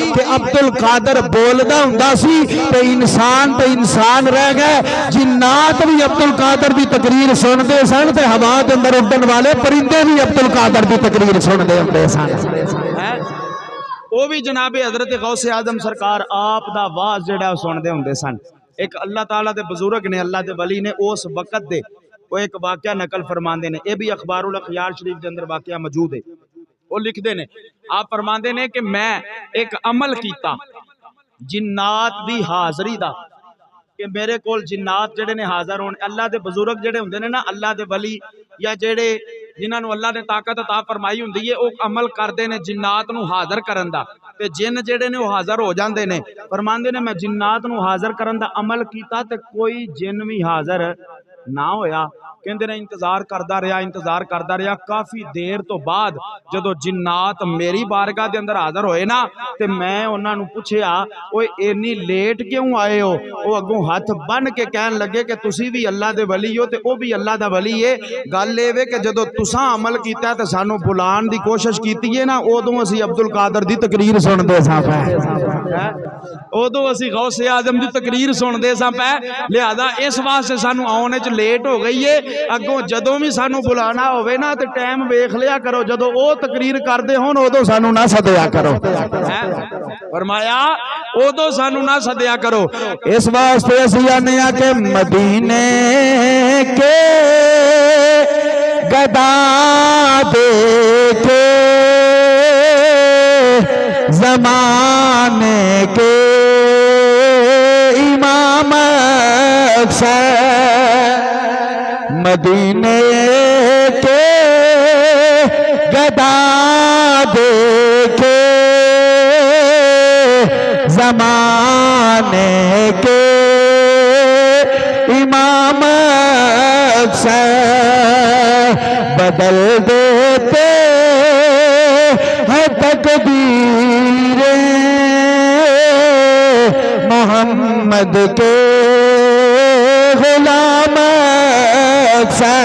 कि अब्दुल कादर बोलदा हुंदा सी ते इंसान रह गए। जिन्नात भी अब्दुल कादर की तकरीर सुनते सन ते हवा के अंदर उड़न वाले परिंदे भी अब्दुल कादर की तकरीर सुनते होंदे सन। वो भी जनाबे हजरत गौसे आजम सरकार आप दा वाज जिहड़ा सुनते होंदे सन। एक अल्लाह ताला दे बुजुर्ग ने, अल्लाह दे वली ने उस वक्त दे वो एक वाकया नकल फरमाते हैं। ये भी अखबारुल अखयार शरीफ के अंदर वाकया मौजूद है। वो लिखते हैं, आप फरमाते हैं कि मैं एक अमल किया जिन्नात दी हाजरी दा, कि मेरे कोल जिन्नात जेडे ने हाजिर होने। अल्लाह के बुजुर्ग जेडे होंदे ने ना, अल्लाह के वली या जेडे जिन्होंने अल्लाह ने ताकत अता फरमाई होंदी है, वो अमल करते हैं जिन्नात नूं हाजिर करन दा, ते जिन जेडे ने वो हाजिर हो जाते हैं। फरमांदे ने मैं जिन्नात नूं हाजिर करन दा अमल किया ते कोई जिन भी हाजिर ना होया। कहते ने इंतजार करता रहा। काफी देर तो बाद जदों जिन्नात मेरी बारगाह के अंदर हाजिर होए ना, ते मैं उन्होंने पूछया वो इन्नी लेट क्यों आए हो। वो अगों हाथ बन के कहन लगे कि तुसी भी अल्लाह दे वली हो ते वो भी अल्लाह दा वली है। गल ये वे कि जदों तुसां अमल कीता ते सानू बुलाण दी कोशिश कीती है ना, उदों असीं अब्दुल कादर दी तकरीर सुनदे सां पै, उदों असीं गौसे आजम दी तकरीर सुनदे सां पै। लिहाजा इस वास्ते सानू आने च लेट हो गई है। अगों जदों भी सानू बुलाना होवे ना ते टाइम वेख लिया करो, जदों वो तकरीर करदे होण उदों सानू ना सदया करो। फरमाया उदों सानू ना सदया करो। इस वास्ते असीं आने आ कि मदीने के गदा देखे जमाने के इमाम अक्सर, मदीने के गदा देखे जमाने के इमाम अक्सर, बदल देते हैं तकदीरें मोहम्मद के गुलाम अक्सर।